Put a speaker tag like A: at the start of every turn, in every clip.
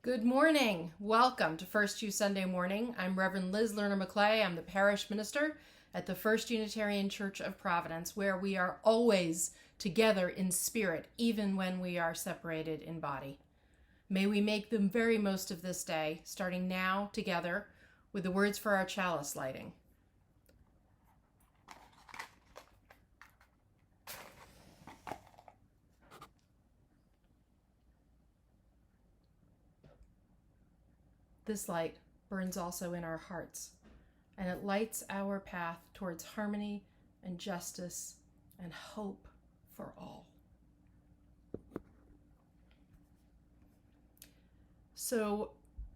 A: Good morning. Welcome to First U Sunday Morning. I'm Reverend Liz Lerner-McClay. I'm the parish minister at the First Unitarian Church of Providence, where we are always together in spirit, even when we are separated in body. May we make the very most of this day, starting now together with the words for our chalice lighting. This light burns also in our hearts, and it lights our path towards harmony and justice and hope for all. So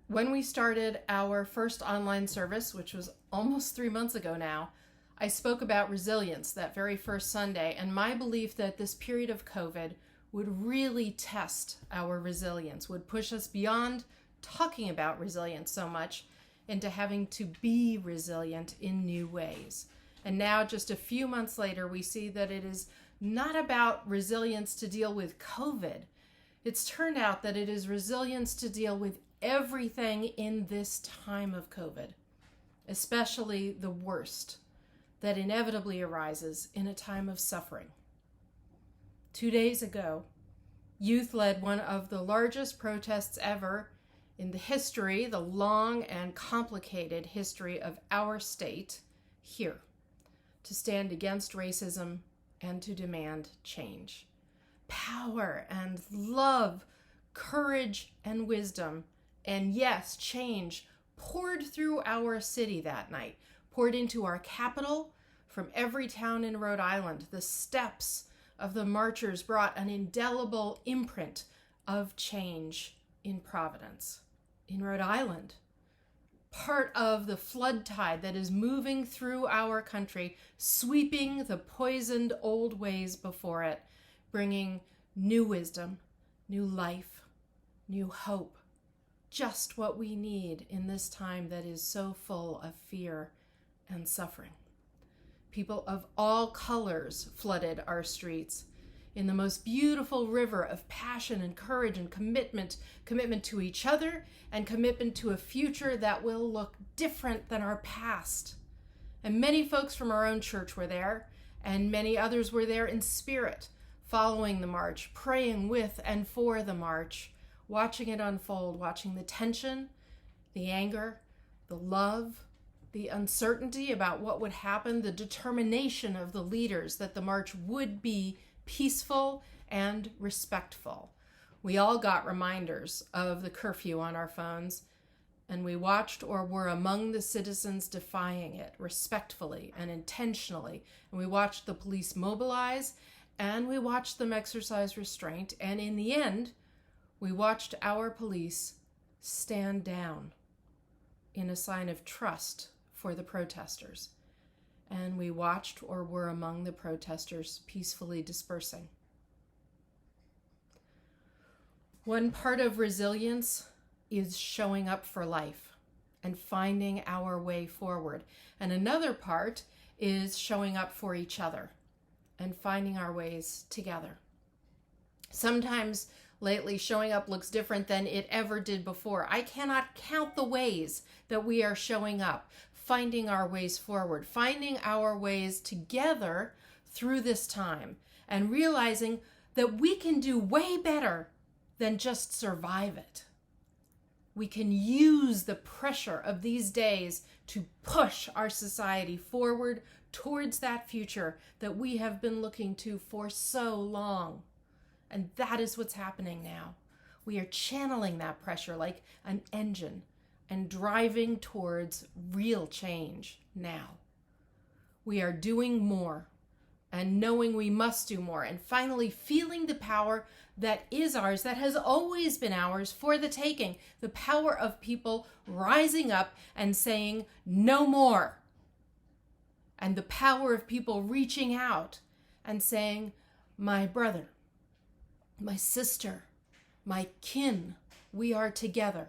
A: when we started our first online service, which was almost 3 months ago now, I spoke about resilience that very first Sunday, and my belief that this period of COVID would really test our resilience, would push us beyond talking about resilience so much into having to be resilient in new ways. And now, just a few months later, we see that it is not about resilience to deal with COVID. It's turned out that it is resilience to deal with everything in this time of COVID, especially the worst that inevitably arises in a time of suffering. 2 days ago, youth led one of the largest protests ever in the long and complicated history of our state here, to stand against racism and to demand change. Power and love, courage and wisdom, and yes, change poured through our city that night, poured into our capital from every town in Rhode Island. The steps of the marchers brought an indelible imprint of change in Providence, in Rhode Island, part of the flood tide that is moving through our country, sweeping the poisoned old ways before it, bringing new wisdom, new life, new hope, just what we need in this time that is so full of fear and suffering. People of all colors flooded our streets in the most beautiful river of passion and courage and commitment to each other and commitment to a future that will look different than our past. And many folks from our own church were there, and many others were there in spirit, following the march, praying with and for the march, watching it unfold, watching the tension, the anger, the love, the uncertainty about what would happen, the determination of the leaders that the march would be peaceful and respectful. We all got reminders of the curfew on our phones, and we watched or were among the citizens defying it respectfully and intentionally. And we watched the police mobilize, and we watched them exercise restraint, and in the end, we watched our police stand down in a sign of trust for the protesters. And we watched or were among the protesters peacefully dispersing. One part of resilience is showing up for life and finding our way forward. And another part is showing up for each other and finding our ways together. Sometimes lately, showing up looks different than it ever did before. I cannot count the ways that we are showing up, finding our ways forward, finding our ways together through this time, and realizing that we can do way better than just survive it. We can use the pressure of these days to push our society forward towards that future that we have been looking to for so long. And that is what's happening now. We are channeling that pressure like an engine and driving towards real change now. We are doing more and knowing we must do more, and finally feeling the power that is ours, that has always been ours for the taking, the power of people rising up and saying no more, and the power of people reaching out and saying, my brother, my sister, my kin, we are together.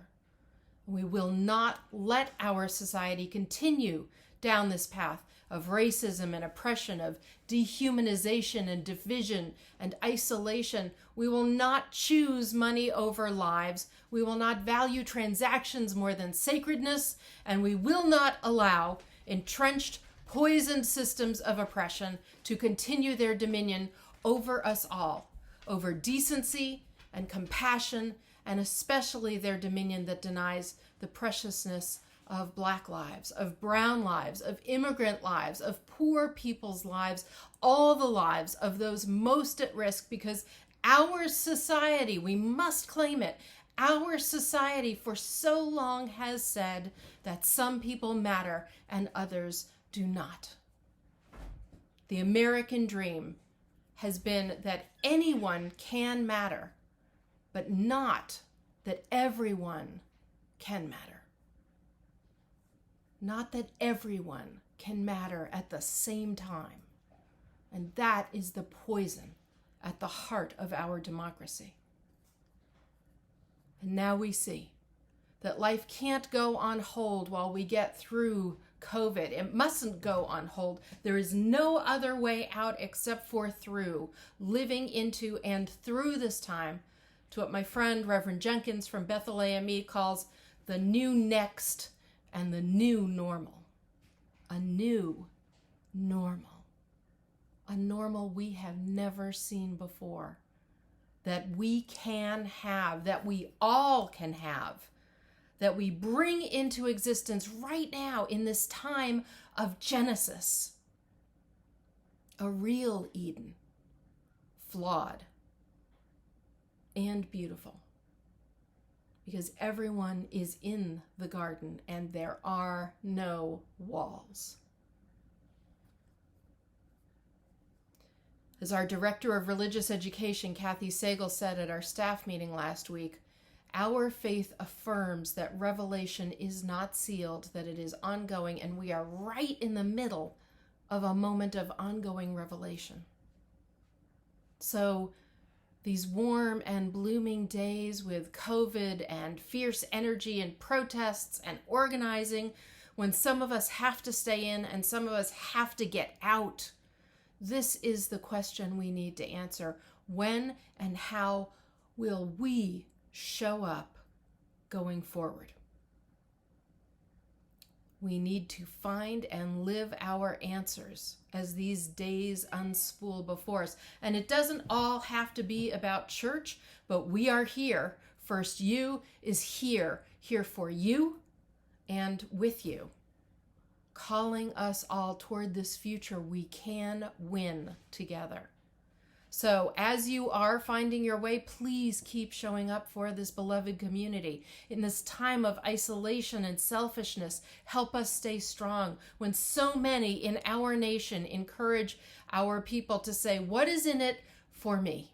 A: We will not let our society continue down this path of racism and oppression, of dehumanization and division and isolation. We will not choose money over lives. We will not value transactions more than sacredness, and we will not allow entrenched, poisoned systems of oppression to continue their dominion over us all, over decency and compassion, and especially their dominion that denies the preciousness of Black lives, of brown lives, of immigrant lives, of poor people's lives, all the lives of those most at risk, because our society, we must claim it, our society for so long has said that some people matter and others do not. The American dream has been that anyone can matter, but not that everyone can matter. Not that everyone can matter at the same time. And that is the poison at the heart of our democracy. And now we see that life can't go on hold while we get through COVID. It mustn't go on hold. There is no other way out except for through, living into and through this time to what my friend Reverend Jenkins from Bethel AME calls the new next and the new normal. A new normal. A normal we have never seen before. That we can have, that we all can have, that we bring into existence right now in this time of Genesis. A real Eden, flawed and beautiful. Because everyone is in the garden and there are no walls. As our Director of Religious Education, Kathy Sagal, said at our staff meeting last week, our faith affirms that revelation is not sealed, that it is ongoing, and we are right in the middle of a moment of ongoing revelation. So, these warm and blooming days with COVID and fierce energy and protests and organizing, when some of us have to stay in and some of us have to get out, this is the question we need to answer. When and how will we show up going forward? We need to find and live our answers as these days unspool before us. And it doesn't all have to be about church, but we are here. First You is here for you and with you, calling us all toward this future we can win together. So as you are finding your way, please keep showing up for this beloved community. In this time of isolation and selfishness, help us stay strong when so many in our nation encourage our people to say, what is in it for me?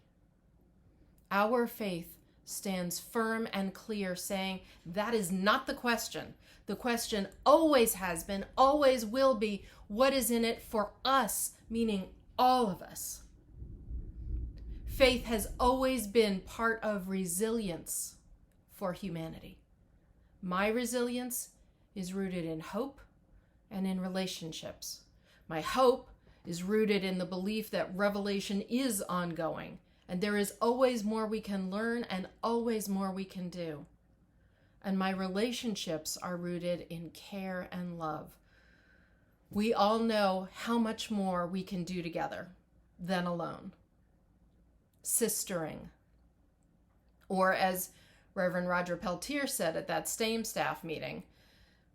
A: Our faith stands firm and clear, saying that is not the question. The question always has been, always will be, what is in it for us, meaning all of us. Faith has always been part of resilience for humanity. My resilience is rooted in hope and in relationships. My hope is rooted in the belief that revelation is ongoing, and there is always more we can learn and always more we can do. And my relationships are rooted in care and love. We all know how much more we can do together than alone. Sistering. Or as Reverend Roger Peltier said at that STAME staff meeting,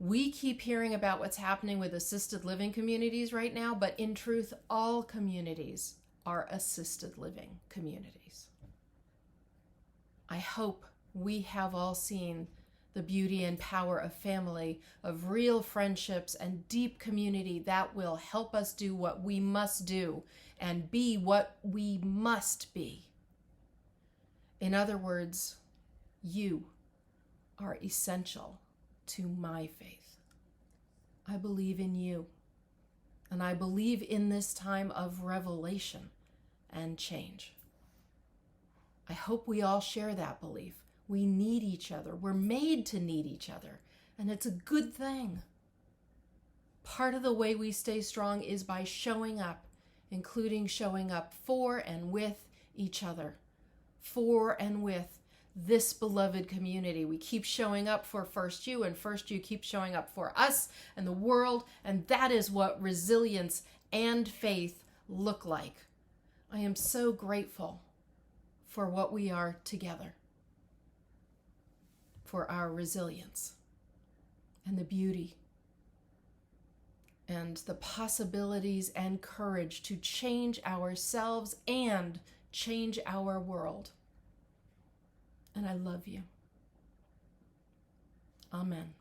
A: we keep hearing about what's happening with assisted living communities right now, but in truth, all communities are assisted living communities. I hope we have all seen the beauty and power of family, of real friendships and deep community that will help us do what we must do and be what we must be. In other words, you are essential to my faith. I believe in you, and I believe in this time of revelation and change. I hope we all share that belief. We need each other. We're made to need each other, and it's a good thing. Part of the way we stay strong is by showing up, including showing up for and with each other, for and with this beloved community. We keep showing up for First You, and First You keep showing up for us and the world, and that is what resilience and faith look like. I am so grateful for what we are together, for our resilience and the beauty and the possibilities and courage to change ourselves and change our world. And I love you. Amen.